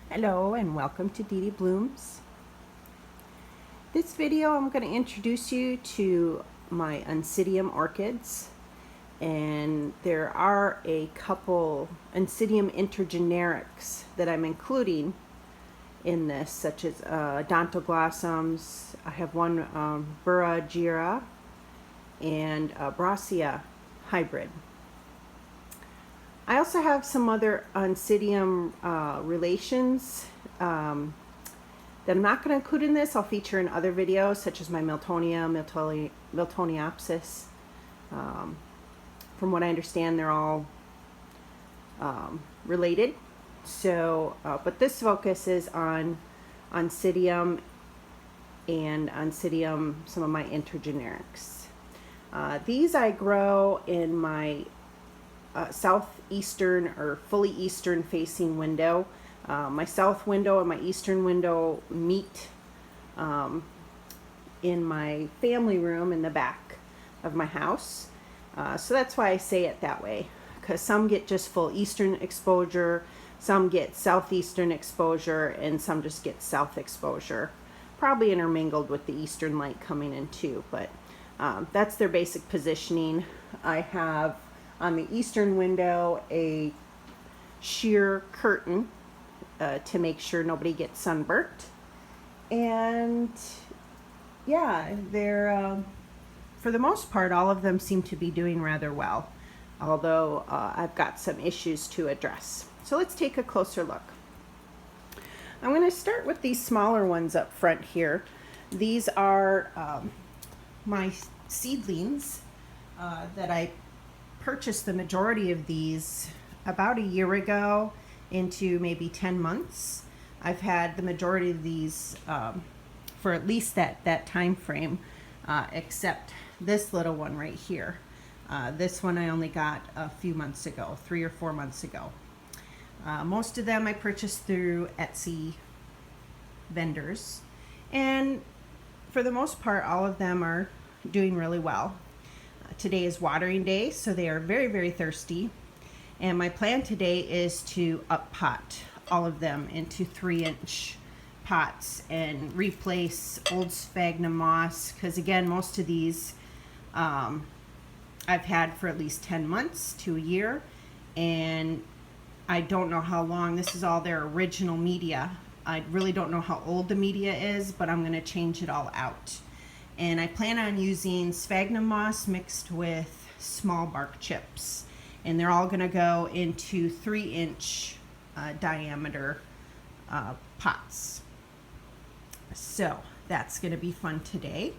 Hello and welcome to Dee Dee Blooms. This video I'm going to introduce you to my Oncidium orchids, and there are a couple Oncidium intergenerics that I'm including in this, such as Odontoglossums. I have one Burra gira and Brassia hybrid. I also have some other Oncidium relations that I'm not going to include in this. I'll feature in other videos, such as my Miltonia, Miltoniopsis. From what I understand, they're all related. So, but this focus is on Oncidium and Oncidium, some of my intergenerics. These I grow in my southeastern or fully eastern facing window. My south window and my eastern window meet in my family room in the back of my house. So that's why I say it that way, because some get just full eastern exposure, some get southeastern exposure, and some just get south exposure. Probably intermingled with the eastern light coming in too, but that's their basic positioning. I have on the eastern window a sheer curtain to make sure nobody gets sunburnt. And yeah, they're for the most part, all of them seem to be doing rather well, although I've got some issues to address. So let's take a closer look. I'm going to start with these smaller ones up front here. These are my seedlings that I purchased the majority of these about a year ago into maybe 10 months. I've had the majority of these for at least that time frame, except this little one right here. This one I only got a few months ago, 3 or 4 months ago. Most of them I purchased through Etsy vendors, and for the most part all of them are doing really well. Today is watering day, so they are very, very thirsty. And my plan today is to up pot all of them into 3-inch pots and replace old sphagnum moss, because again, most of these I've had for at least 10 months to a year, and I don't know how long. This is all their original media. I really don't know how old the media is, but I'm going to change it all out. And I plan on using sphagnum moss mixed with small bark chips. And they're all going to go into 3-inch diameter pots. So that's going to be fun today.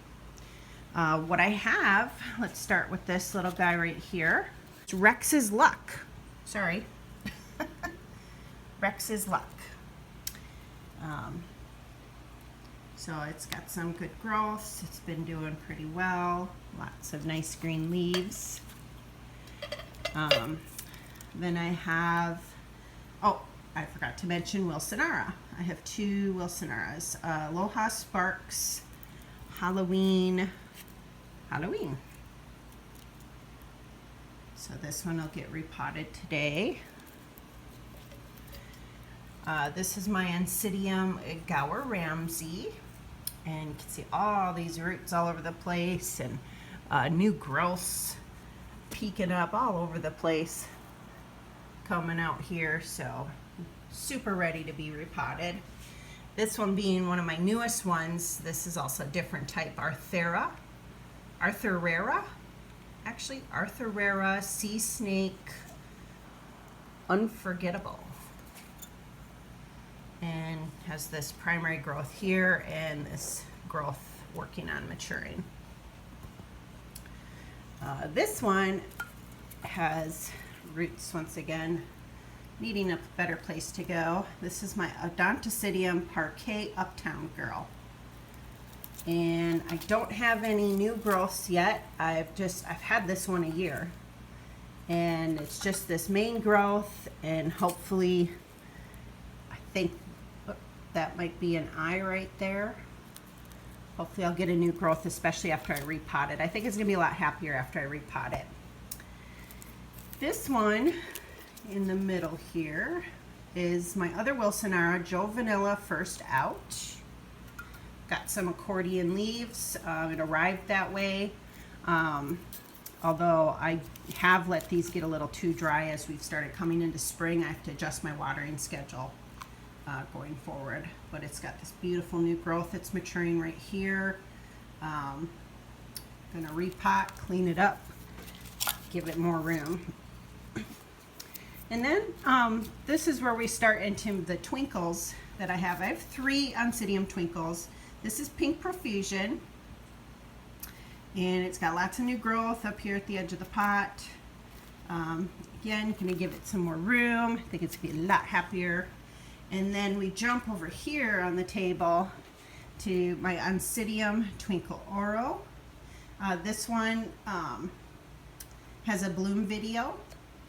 What I have, let's start with this little guy right here. It's Rex's Luck. Sorry. Rex's Luck. So it's got some good growth. It's been doing pretty well. Lots of nice green leaves. Then I have, oh, I forgot to mention Wilsonara. I have 2 Wilsonaras. Aloha Sparks Halloween. So this one will get repotted today. This is my Oncidium Gower Ramsey, and you can see all these roots all over the place, and new growths peeking up all over the place coming out here, so super ready to be repotted. This one being one of my newest ones. This is also a different type, Arthurera, Sea Snake Unforgettable, and has this primary growth here and this growth working on maturing. This one has roots once again, needing a better place to go. This is my Odontocidium Parquet Uptown Girl. And I don't have any new growths yet. I've had this one a year. And it's just this main growth, and hopefully, I think that might be an eye right there. Hopefully I'll get a new growth, especially after I repot it. I think it's gonna be a lot happier after I repot it. This one in the middle here is my other Wilsonara, Joe Vanilla First Out. Got some accordion leaves. It arrived that way. Although I have let these get a little too dry as we've started coming into spring. I have to adjust my watering schedule going forward. But it's got this beautiful new growth that's maturing right here. Gonna repot, clean it up, give it more room. And then this is where we start into the twinkles that I have. I have 3 Oncidium twinkles. This is Pink Profusion, and it's got lots of new growth up here at the edge of the pot. Again, gonna give it some more room. I think it's gonna be a lot happier. And then we jump over here on the table to my Oncidium Twinkle Oro. This one has a bloom video.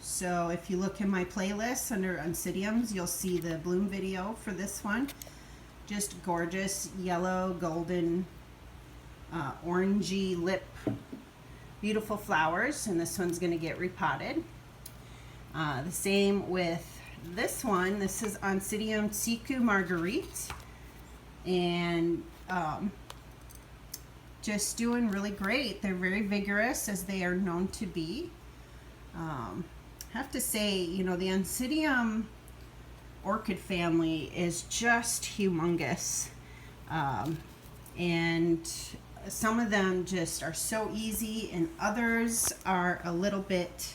So if you look in my playlist under Oncidiums, you'll see the bloom video for this one. Just gorgeous yellow, golden, orangey lip, beautiful flowers. And this one's gonna get repotted. The same with this one. This is Oncidium Siku Marguerite. And just doing really great. They're very vigorous, as they are known to be. I have to say, you know, the Oncidium orchid family is just humongous. And some of them just are so easy, and others are a little bit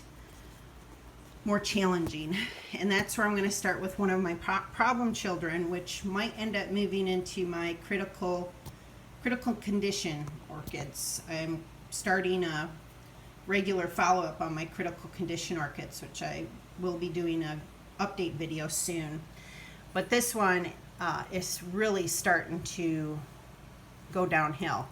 more challenging. And that's where I'm going to start with one of my problem children, which might end up moving into my critical condition orchids. I'm starting a regular follow-up on my critical condition orchids, which I will be doing a update video soon. But this one is really starting to go downhill.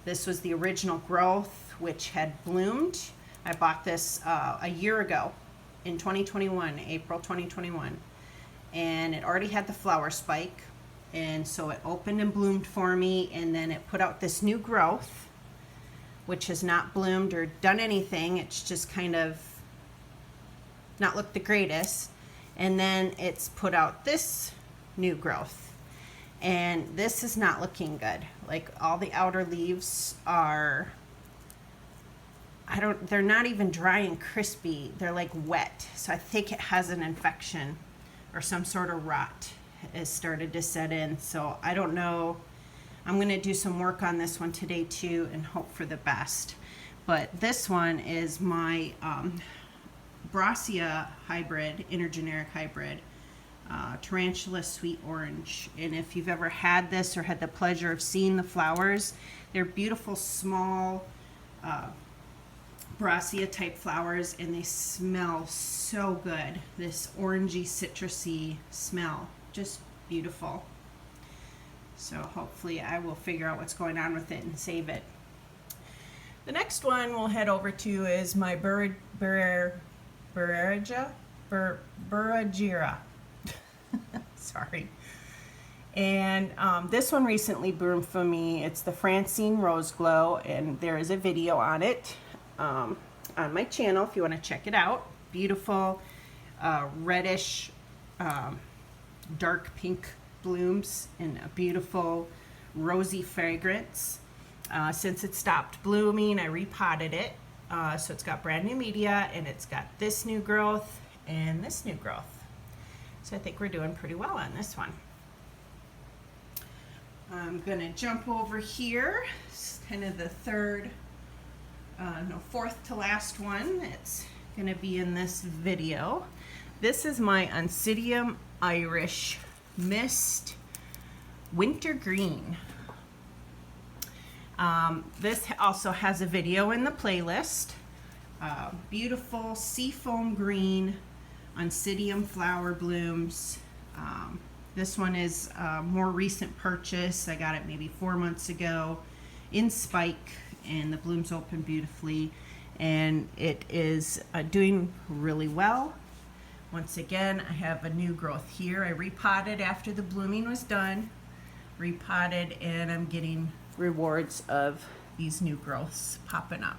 This was the original growth, which had bloomed. I bought this a year ago in 2021, April 2021, and it already had the flower spike. And so it opened and bloomed for me, and then it put out this new growth, which has not bloomed or done anything. It's just kind of not looked the greatest. And then it's put out this new growth, and this is not looking good. Like, all the outer leaves are, they're not even dry and crispy. They're like wet. So I think it has an infection or some sort of rot has started to set in. So I don't know. I'm going to do some work on this one today too and hope for the best. But this one is my Brassia hybrid, intergeneric hybrid, Tarantula Sweet Orange. And if you've ever had this or had the pleasure of seeing the flowers, they're beautiful small Brassia type flowers, and they smell so good. This orangey citrusy smell, just beautiful. So hopefully I will figure out what's going on with it and save it. The next one we'll head over to is my Burragira. Sorry. And this one recently bloomed for me. It's the Francine Rose Glow, and there is a video on it on my channel if you want to check it out. Beautiful reddish dark pink blooms and a beautiful rosy fragrance. Since it stopped blooming, I repotted it. So it's got brand new media, and it's got this new growth and this new growth. So I think we're doing pretty well on this one. I'm gonna jump over here. It's kind of the fourth to last one. It's gonna be in this video. This is my Oncidium Irish Mist Winter Green. This also has a video in the playlist. Beautiful seafoam green Oncidium flower blooms. This one is a more recent purchase. I got it maybe 4 months ago in spike, and the blooms open beautifully, and it is doing really well. Once again, I have a new growth here. I repotted after the blooming was done, repotted, and I'm getting rewards of these new growths popping up.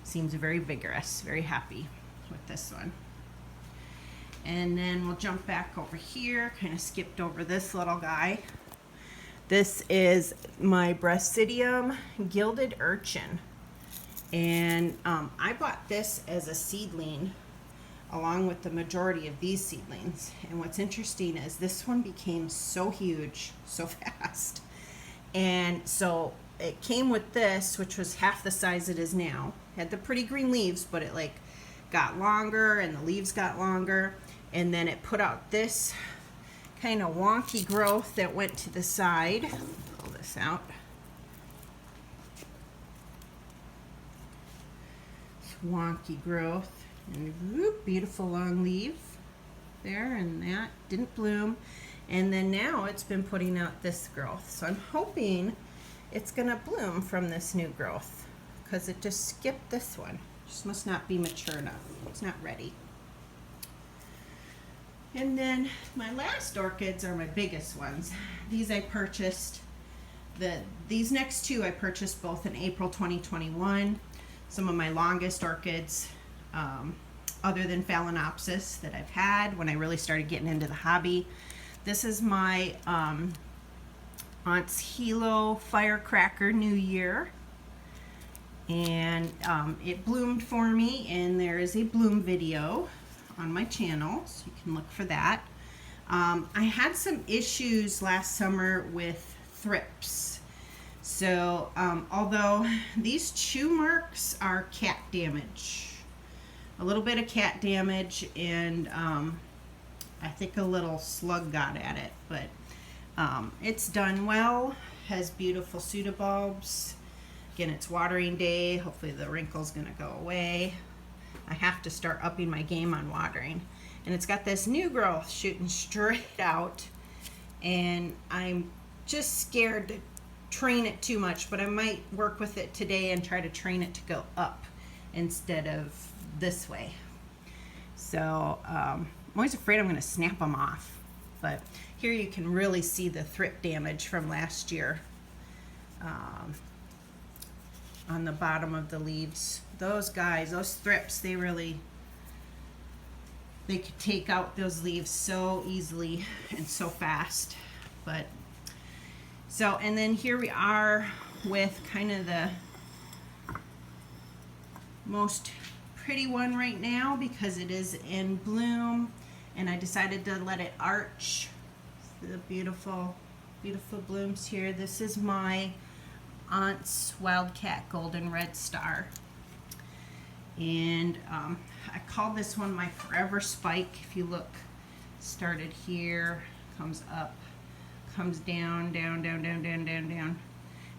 Seems very vigorous, very happy with this one. And then we'll jump back over here, kind of skipped over this little guy. This is my Oncidium gilded urchin. And I bought this as a seedling along with the majority of these seedlings. And what's interesting is this one became so huge so fast. And so it came with this, which was half the size it is now. Had the pretty green leaves, but it like got longer and the leaves got longer. And then it put out this kind of wonky growth that went to the side. Pull this out. This wonky growth. And whoop, beautiful long leaf there, and that didn't bloom. And then now it's been putting out this growth. So I'm hoping it's gonna bloom from this new growth, because it just skipped this one. Just must not be mature enough. It's not ready. And then my last orchids are my biggest ones. These I purchased, these next two I purchased both in April 2021. Some of my longest orchids, other than Phalaenopsis, that I've had when I really started getting into the hobby. This is my Aunt's Hilo Firecracker New Year. And it bloomed for me, and there is a bloom video on my channel, so you can look for that. I had some issues last summer with thrips. So although these chew marks are cat damage, a little bit of cat damage, and I think a little slug got at it, but it's done well, has beautiful pseudobulbs. Again, it's watering day. Hopefully the wrinkle's gonna go away. I have to start upping my game on watering. And it's got this new growth shooting straight out, and I'm just scared to train it too much, but I might work with it today and try to train it to go up instead of this way. So I'm always afraid I'm gonna snap them off. But here you can really see the thrip damage from last year. On the bottom of the leaves. Those guys, those thrips, they could take out those leaves so easily and so fast. But so, and then here we are with kind of the most pretty one right now, because it is in bloom, and I decided to let it arch. The beautiful, beautiful blooms here. This is my Aunt's Wildcat Golden Red Star, and I call this one my Forever Spike. If you look, started here, comes up, comes down, down, down, down, down, down, down,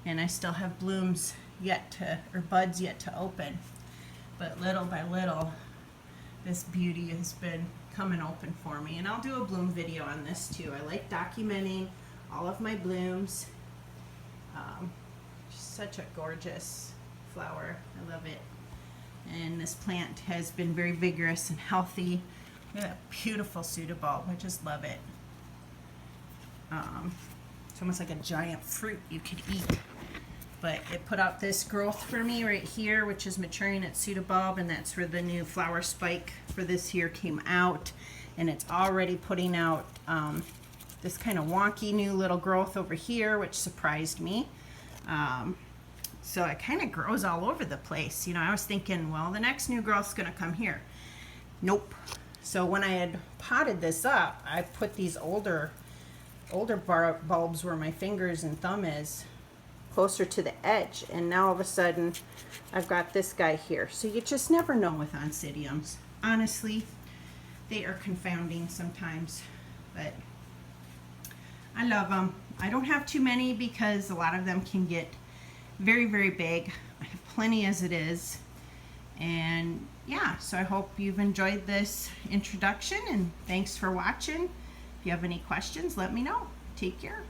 and I still have blooms yet to, or buds yet to open, but little by little this beauty has been coming open for me. And I'll do a bloom video on this too. I like documenting all of my blooms. Such a gorgeous flower. I love it. And this plant has been very vigorous and healthy. Look at that beautiful pseudobulb. I just love it. It's almost like a giant fruit you could eat. But it put out this growth for me right here, which is maturing its pseudobulb, and that's where the new flower spike for this year came out. And it's already putting out this kind of wonky new little growth over here, which surprised me. So it kind of grows all over the place. You know, I was thinking, well, the next new growth's gonna come here. Nope. So when I had potted this up, I put these older bulbs where my fingers and thumb is, closer to the edge, and now all of a sudden I've got this guy here. So you just never know with Oncidiums. Honestly, they are confounding sometimes, but I love them. I don't have too many because a lot of them can get very, very big. I have plenty as it is. And yeah, so I hope you've enjoyed this introduction, and thanks for watching. If you have any questions, let me know. Take care.